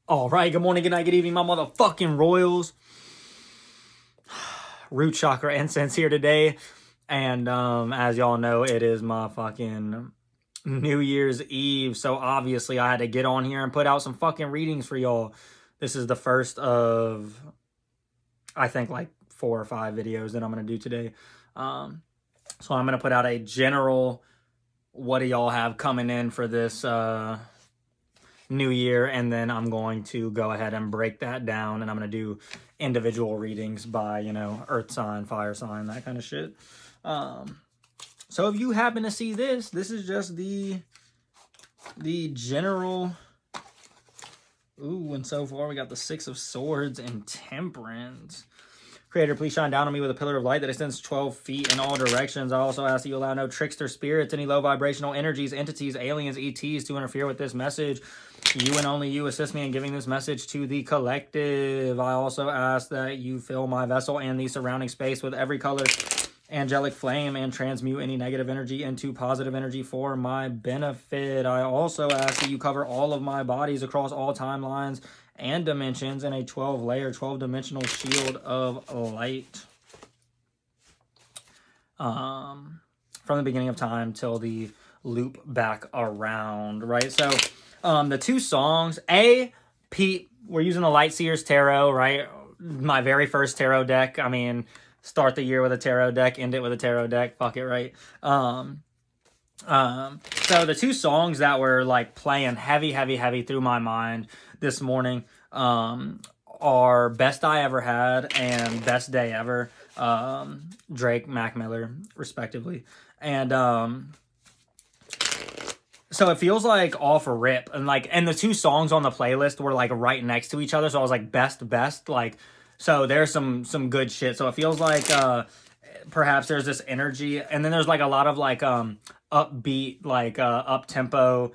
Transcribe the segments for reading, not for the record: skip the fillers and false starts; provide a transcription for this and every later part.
All right, good morning, good night, good evening, my motherfucking royals. Root chakra incense here today. And as y'all know, it is my fucking New Year's Eve. So obviously I had to get on here and put out some fucking readings for y'all. This is the first of, I think, like 4 or 5 videos that I'm going to do today. So I'm going to put out a general, what do y'all have coming in for this new year, and then I'm going to go ahead and break that down, and I'm going to do individual readings by, earth sign, fire sign, that kind of shit. So if you happen to see this is just the general. Ooh, and so far we got the 6 of Swords and Temperance. Creator, please shine down on me with a pillar of light that extends 12 feet in all directions. I also ask that you allow no trickster spirits, any low vibrational energies, entities, aliens, ETs to interfere with this message. You and only you assist me in giving this message to the collective. I also ask that you fill my vessel and the surrounding space with every color angelic flame and transmute any negative energy into positive energy for my benefit. I also ask that you cover all of my bodies across all timelines and dimensions in a 12-layer, 12-dimensional shield of light. From the beginning of time till the loop back around, right? So the 2 songs, Pete, we're using the Light Seers Tarot, right? My very first tarot deck. I mean, start the year with a tarot deck, end it with a tarot deck. Fuck it, right? So the 2 songs that were like playing heavy through my mind this morning are Best I Ever Had and Best Day Ever, Drake, Mac Miller, respectively. And so it feels like off rip, and the 2 songs on the playlist were like right next to each other, so I was like best, like, so there's some good shit. So it feels like perhaps there's this energy, and then there's like a lot of like upbeat, like up tempo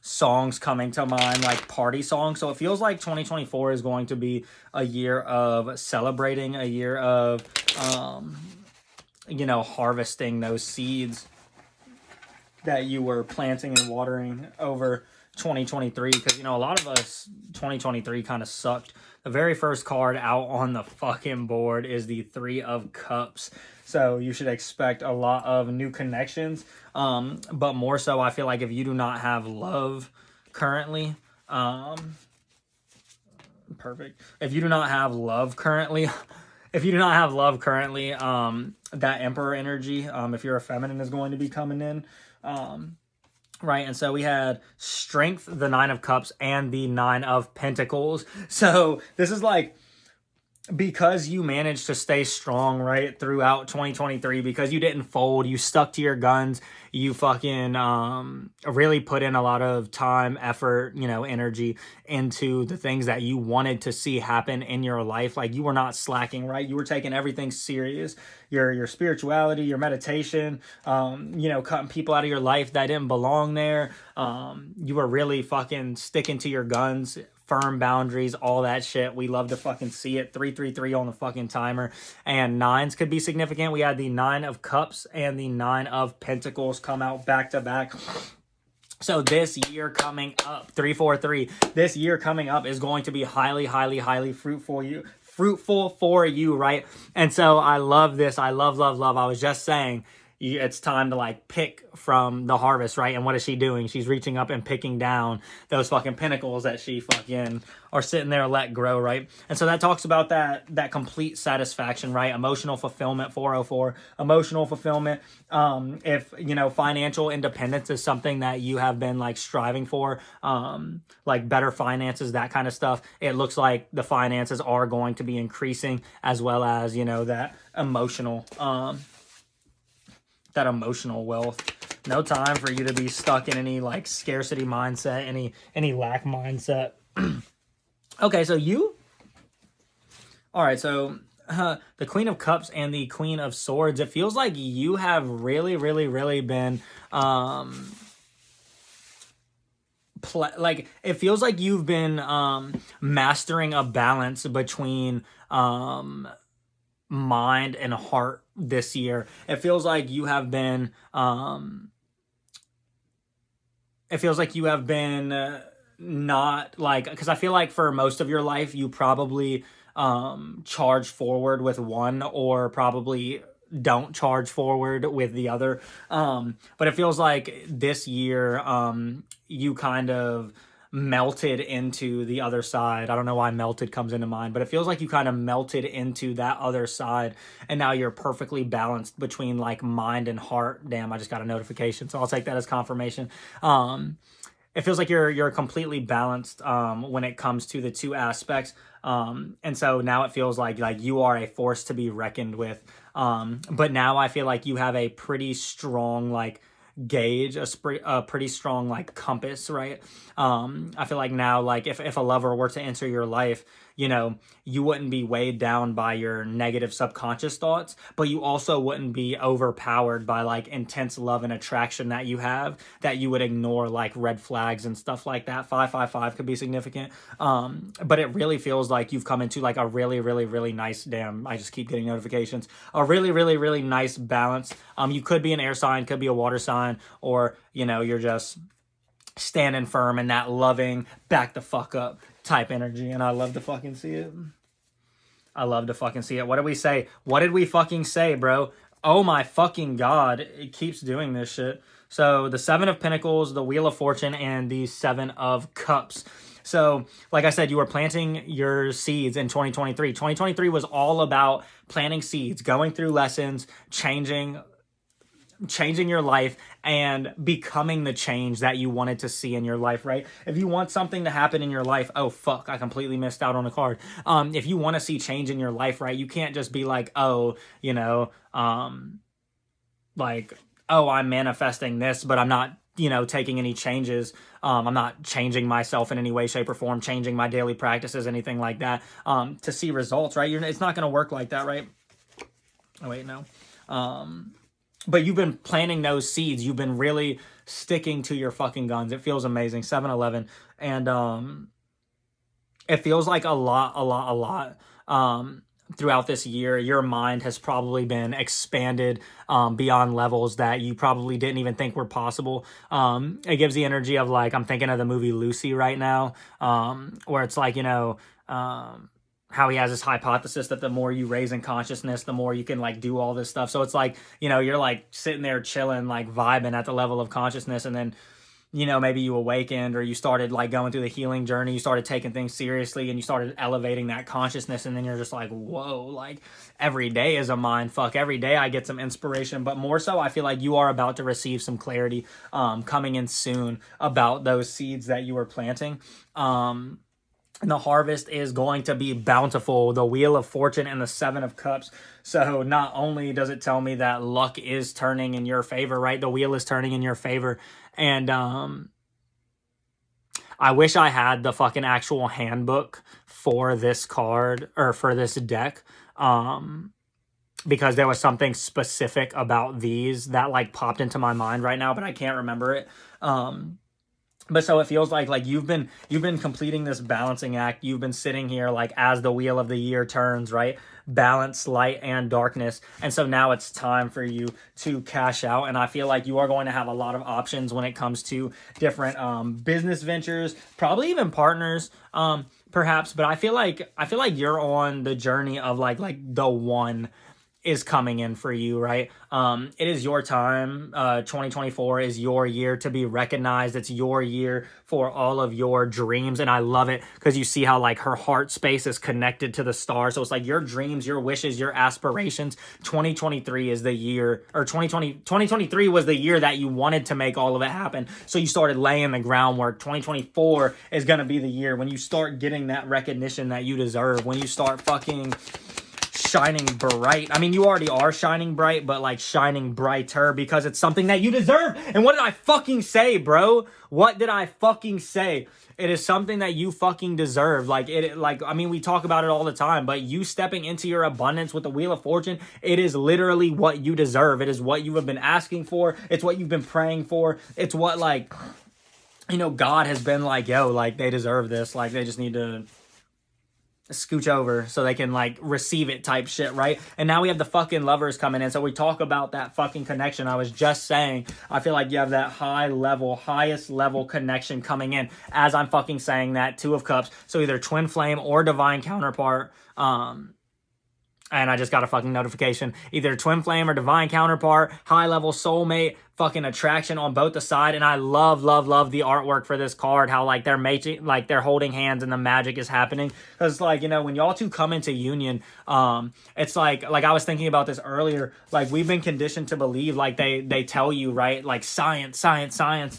songs coming to mind, like party songs. So it feels like 2024 is going to be a year of celebrating, a year of harvesting those seeds that you were planting and watering over 2023, because a lot of us, 2023 kind of sucked. The very first card out on the fucking board is the 3 of Cups. So you should expect a lot of new connections. But more so, I feel like if you do not have love currently, perfect. If you do not have love currently, that Emperor energy, if you're a feminine, is going to be coming in. Right, and so we had Strength, the 9 of Cups, and the 9 of Pentacles. So this is like, because you managed to stay strong, right, throughout 2023, because you didn't fold, you stuck to your guns, you fucking really put in a lot of time, effort, energy into the things that you wanted to see happen in your life. Like, you were not slacking, right? You were taking everything serious. Your spirituality, your meditation, cutting people out of your life that didn't belong there. You were really fucking sticking to your guns, firm boundaries, all that shit. We love to fucking see it. 333 on the fucking timer. And 9s could be significant. We had the 9 of Cups and the 9 of Pentacles come out back to back. So this year coming up, 343, this year coming up is going to be highly fruitful for you, right? And so I love this. I love. I was just saying, it's time to like pick from the harvest, right? And what is she doing? She's reaching up and picking down those fucking pentacles that she fucking are sitting there let grow, right? And so that talks about that complete satisfaction, right? Emotional fulfillment, 404, emotional fulfillment. If financial independence is something that you have been like striving for, like better finances, that kind of stuff, it looks like the finances are going to be increasing, as well as that emotional wealth. No time for you to be stuck in any like scarcity mindset, any lack mindset. Okay, so all right, so the Queen of Cups and the Queen of Swords, it feels like you have really been it feels like you've been mastering a balance between mind and heart this year. It feels like you have been not like, because I feel like for most of your life you probably charge forward with one, or probably don't charge forward with the other. But it feels like this year you kind of melted into the other side. I don't know why melted comes into mind, but it feels like you kind of melted into that other side, and now you're perfectly balanced between like mind and heart. Damn, I just got a notification, so I'll take that as confirmation. It feels like you're completely balanced when it comes to the two aspects. And so now it feels like you are a force to be reckoned with. But now I feel like you have a pretty strong like gauge, a pretty strong like compass, right? I feel like now, like if a lover were to enter your life, you know, you wouldn't be weighed down by your negative subconscious thoughts, but you also wouldn't be overpowered by like intense love and attraction that you have, that you would ignore like red flags and stuff like that. 555 could be significant. But it really feels like you've come into like a really, really, really nice, damn, I just keep getting notifications, a really, really, really nice balance. You could be an air sign, could be a water sign, or, you know, you're just standing firm in that loving, back the fuck up type energy. And I love to fucking see it. I love to fucking see it. What did we say? What did we fucking say, bro? Oh my fucking God. It keeps doing this shit. So the 7 of Pentacles, the Wheel of Fortune, and the 7 of Cups. So, like I said, you were planting your seeds in 2023. 2023 was all about planting seeds, going through lessons, changing your life, and becoming the change that you wanted to see in your life, right? If you want something to happen in your life, oh fuck, I completely missed out on a card. If you want to see change in your life, right, you can't just be like, oh, you know, like, oh, I'm manifesting this, but I'm not, you know, taking any changes. I'm not changing myself in any way, shape, or form, changing my daily practices, anything like that, to see results, right? It's not going to work like that, right? Oh, wait, no. But you've been planting those seeds. You've been really sticking to your fucking guns. It feels amazing. 7-11. And it feels like a lot throughout this year. Your mind has probably been expanded beyond levels that you probably didn't even think were possible. It gives the energy of like, I'm thinking of the movie Lucy right now, where it's like, you know, how he has this hypothesis that the more you raise in consciousness, the more you can like do all this stuff. So it's like, you know, you're like sitting there chilling, like vibing at the level of consciousness. And then, you know, maybe you awakened, or you started like going through the healing journey. You started taking things seriously, and you started elevating that consciousness. And then you're just like, whoa, like every day is a mind fuck. Every day I get some inspiration, but more so I feel like you are about to receive some clarity coming in soon about those seeds that you were planting. And the harvest is going to be bountiful. The Wheel of Fortune and the 7 of Cups. So not only does it tell me that luck is turning in your favor, right? The wheel is turning in your favor. And I wish I had the fucking actual handbook for this card, or for this deck. Because there was something specific about these that like popped into my mind right now, but I can't remember it. But so it feels like you've been completing this balancing act. You've been sitting here like as the wheel of the year turns, right? Balance, light, and darkness. And so now it's time for you to cash out. And I feel like you are going to have a lot of options when it comes to different business ventures, probably even partners, perhaps. But I feel like you're on the journey of like the one is coming in for you, right? It is your time. 2024 is your year to be recognized. It's your year for all of your dreams. And I love it because you see how like her heart space is connected to the stars. So it's like your dreams, your wishes, your aspirations. 2023 is the year, or 2023 was the year that you wanted to make all of it happen. So you started laying the groundwork. 2024 is going to be the year when you start getting that recognition that you deserve, when you start fucking shining bright. I mean, you already are shining bright, but like shining brighter because it's something that you deserve. And what did I fucking say, bro? What did I fucking say? It is something that you fucking deserve. Like I mean, we talk about it all the time, but you stepping into your abundance with the Wheel of Fortune, it is literally what you deserve. It is what you have been asking for. It's what you've been praying for. It's what, like, you know, God has been like, yo, like they deserve this. Like they just need to scooch over so they can like receive it type shit, right? And now we have the fucking Lovers coming in. So we talk about that fucking connection. I was just saying, I feel like you have that highest level connection coming in as I'm fucking saying that. Two of Cups. So either twin flame or divine counterpart. And I just got a fucking notification. Either twin flame or divine counterpart, high level soulmate, fucking attraction on both the side. And I love the artwork for this card. How like they're making, like they're holding hands and the magic is happening. Because like, you know, when y'all two come into union, it's like I was thinking about this earlier. Like we've been conditioned to believe, like they tell you, right? Like science.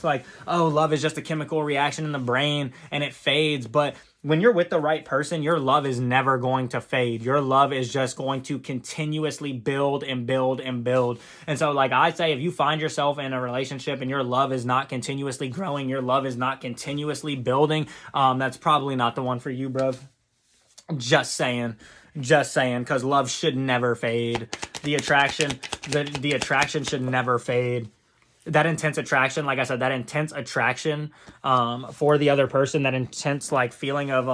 Like, oh, love is just a chemical reaction in the brain and it fades. But when you're with the right person, your love is never going to fade. Your love is just going to continuously build and build and build. And so, like I say, if you find yourself in a relationship and your love is not continuously growing, your love is not continuously building, that's probably not the one for you, bro. Just saying, because love should never fade. The attraction should never fade. That intense attraction, like I said, that intense attraction for the other person, that intense like feeling of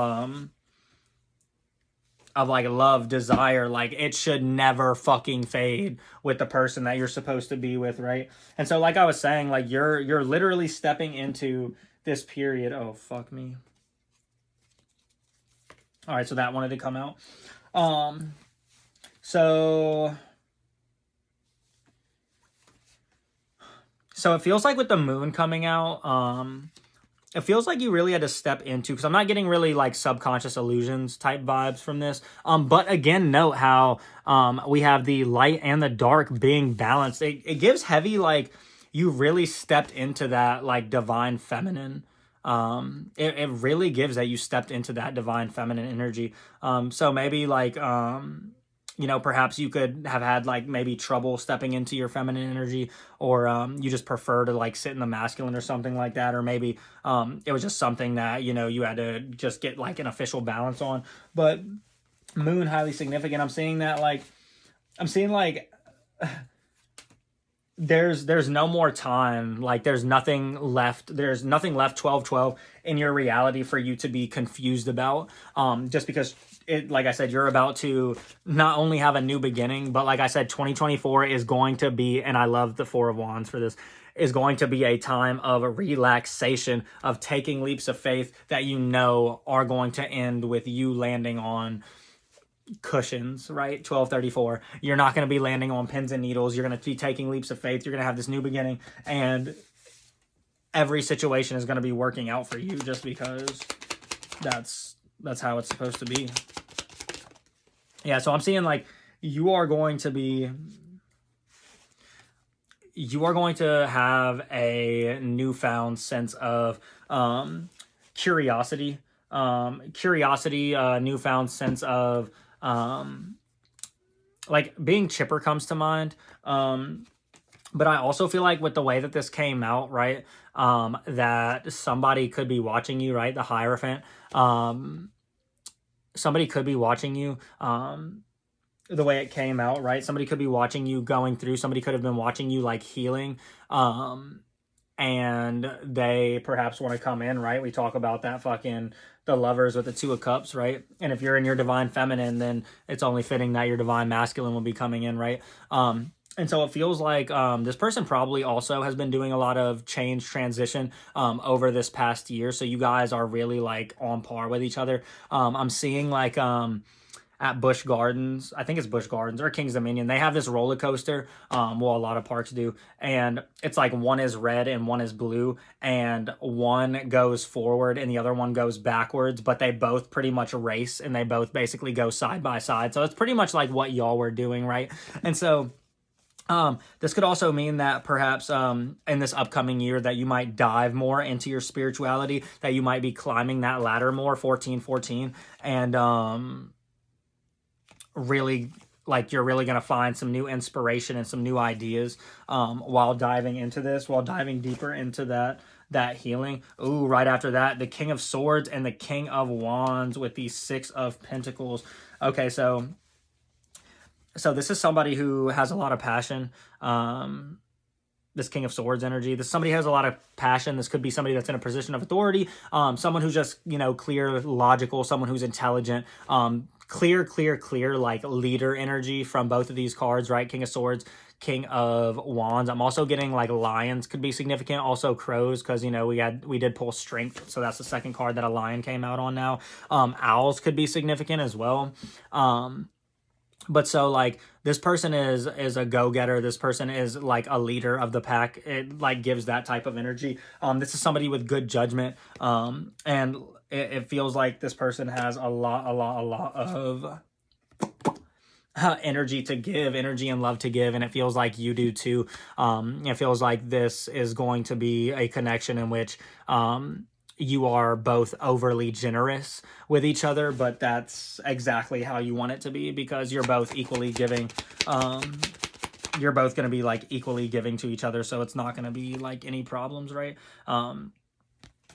like love, desire, like it should never fucking fade with the person that you're supposed to be with, right? And so like I was saying, like you're literally stepping into this period. Oh, fuck me. All right, so that wanted to come out. So it feels like with the moon coming out, it feels like you really had to step into, because I'm not getting really like subconscious illusions type vibes from this. But again, note how we have the light and the dark being balanced. It gives heavy, like you really stepped into that like divine feminine. It really gives that you stepped into that divine feminine energy. So maybe like you know, perhaps you could have had like maybe trouble stepping into your feminine energy, or you just prefer to like sit in the masculine or something like that, or maybe it was just something that, you know, you had to just get like an official balance on. But moon, highly significant. I'm seeing there's no more time. Like there's nothing left 12/12 in your reality for you to be confused about, just because it, like I said, you're about to not only have a new beginning, but like I said, 2024 is going to be, and I love the Four of Wands for this, is going to be a time of relaxation, of taking leaps of faith that you know are going to end with you landing on cushions, right? 1234. You're not going to be landing on pins and needles. You're going to be taking leaps of faith. You're going to have this new beginning, and every situation is going to be working out for you, just because that's how it's supposed to be. Yeah, so I'm seeing like you are going to have a newfound sense of curiosity, newfound sense of like being chipper comes to mind. But I also feel like with the way that this came out, right, that somebody could be watching you, right? The Hierophant. Somebody could be watching you, the way it came out, right? Somebody could be watching you going through. Somebody could have been watching you like healing. And they perhaps want to come in, right? We talk about that fucking the Lovers with the Two of Cups, right? And if you're in your divine feminine, then it's only fitting that your divine masculine will be coming in, right? And so it feels like this person probably also has been doing a lot of change, transition over this past year. So you guys are really like on par with each other. I'm seeing like at Busch Gardens, I think it's Busch Gardens or King's Dominion, they have this roller coaster. Well, a lot of parks do. And it's like one is red and one is blue, and one goes forward and the other one goes backwards, but they both pretty much race and they both basically go side by side. So it's pretty much like what y'all were doing, right? And so this could also mean that perhaps in this upcoming year that you might dive more into your spirituality, that you might be climbing that ladder more, 1414, and really, like, you're really going to find some new inspiration and some new ideas while diving into this, while diving deeper into that healing. Ooh, right after that, the King of Swords and the King of Wands with the Six of Pentacles. Okay, so this is somebody who has a lot of passion. this King of Swords energy. This somebody has a lot of passion. This could be somebody that's in a position of authority. Someone who's just, you know, clear, logical, someone who's intelligent, clear, like leader energy from both of these cards, right? King of Swords, King of Wands. I'm also getting like lions could be significant. Also crows, because, you know, we did pull strength. So that's the second card that a lion came out on now. Owls could be significant as well. But so like this person is a go-getter. This person is like a leader of the pack. It like gives that type of energy. This is somebody with good judgment. And it feels like this person has a lot of energy to give, energy and love to give, and it feels like you do too. It feels like this is going to be a connection in which you are both overly generous with each other, but that's exactly how you want it to be, because you're both equally giving. You're both going to be like equally giving to each other, so it's not going to be like any problems, right?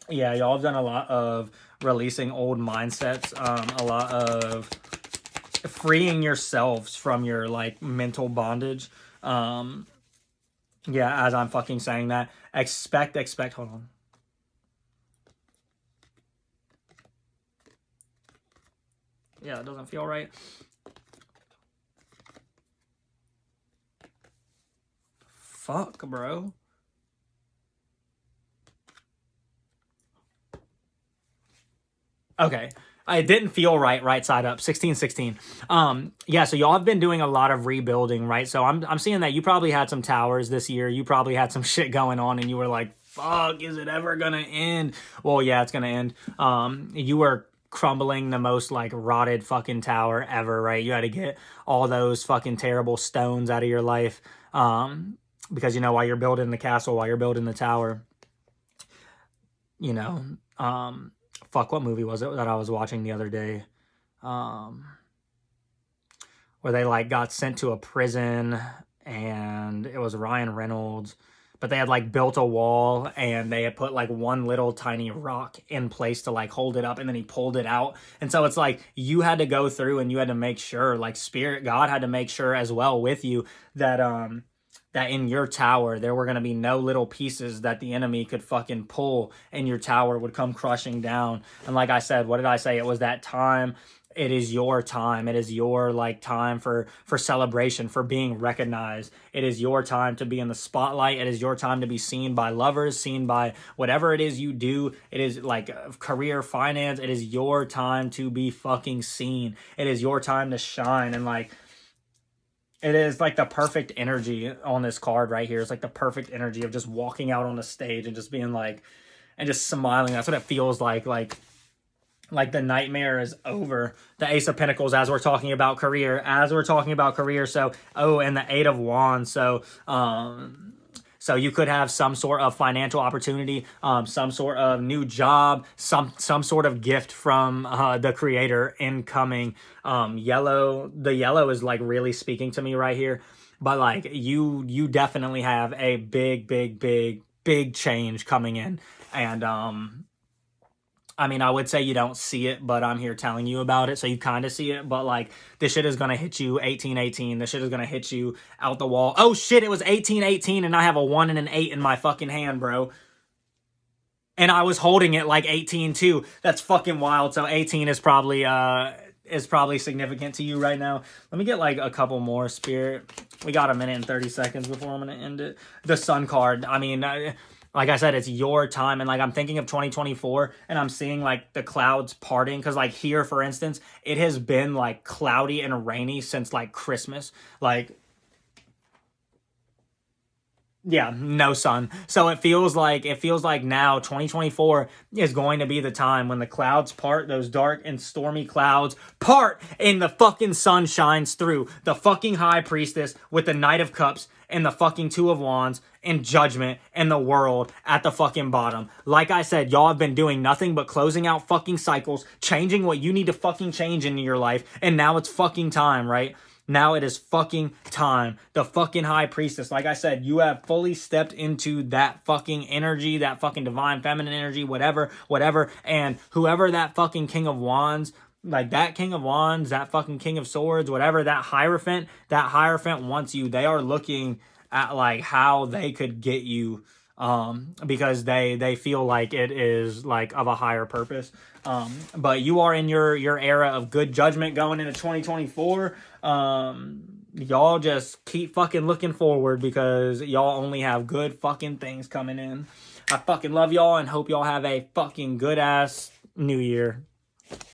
Yeah, y'all have done a lot of releasing old mindsets, a lot of freeing yourselves from your like mental bondage. Yeah, as I'm fucking saying that, expect, hold on. Yeah, it doesn't feel right. Fuck, bro. Okay. It didn't feel right side up. 16. Yeah, so y'all have been doing a lot of rebuilding, right? So I'm seeing that you probably had some towers this year. You probably had some shit going on and you were like, fuck, is it ever gonna end? Well, yeah, it's gonna end. You were crumbling the most like rotted fucking tower ever, right? You had to get all those fucking terrible stones out of your life. Because, you know, while you're building the castle, while you're building the tower, you know, fuck, what movie was it that I was watching the other day? Where they like got sent to a prison and it was Ryan Reynolds, but they had like built a wall and they had put like one little tiny rock in place to like hold it up, and then he pulled it out. And so it's like you had to go through and you had to make sure, like Spirit God had to make sure as well with you that that in your tower there were going to be no little pieces that the enemy could fucking pull and your tower would come crushing down. And like I said, what did I say? It was that time. It is your time. It is your like time for celebration, for being recognized. It is your time to be in the spotlight. It is your time to be seen by lovers, seen by whatever it is you do. It is like career, finance. It is your time to be fucking seen. It is your time to shine. And like, it is like the perfect energy on this card right here. It's like the perfect energy of just walking out on the stage and just being like, and just smiling. That's what it feels like the nightmare is over. The Ace of Pentacles, as we're talking about career. So, oh, and the Eight of Wands. So, so you could have some sort of financial opportunity, some sort of new job, some sort of gift from the creator incoming. The yellow is like really speaking to me right here. But like you definitely have a big change coming in. And I mean, I would say you don't see it, but I'm here telling you about it, so you kind of see it. But like, this shit is gonna hit you 18-18. This shit is gonna hit you out the wall. Oh shit, it was 18-18, and I have a 1 and an 8 in my fucking hand, bro. And I was holding it like 18 too. That's fucking wild. So 18 is probably significant to you right now. Let me get like a couple more, Spirit. We got a minute and 30 seconds before I'm gonna end it. The Sun card. I mean, like I said, it's your time. And like, I'm thinking of 2024 and I'm seeing like the clouds parting. Cause like here, for instance, it has been like cloudy and rainy since like Christmas. Like, yeah, no sun. So it feels like now 2024 is going to be the time when the clouds part, those dark and stormy clouds part, and the fucking sun shines through. The fucking High Priestess with the Knight of Cups and the fucking Two of Wands and Judgment and the World at the fucking bottom. Like I said, y'all have been doing nothing but closing out fucking cycles, changing what you need to fucking change in your life, and now it's fucking time, right? Now it is fucking time. The fucking High Priestess. Like I said, you have fully stepped into that fucking energy, that fucking divine feminine energy, whatever. And whoever that fucking King of Wands, like that King of Wands, that fucking King of Swords, whatever, that Hierophant wants you. They are looking at like how they could get you, because they feel like it is like of a higher purpose. But you are in your era of good judgment going into 2024. Y'all just keep fucking looking forward, because y'all only have good fucking things coming in. I fucking love y'all and hope y'all have a fucking good ass new year.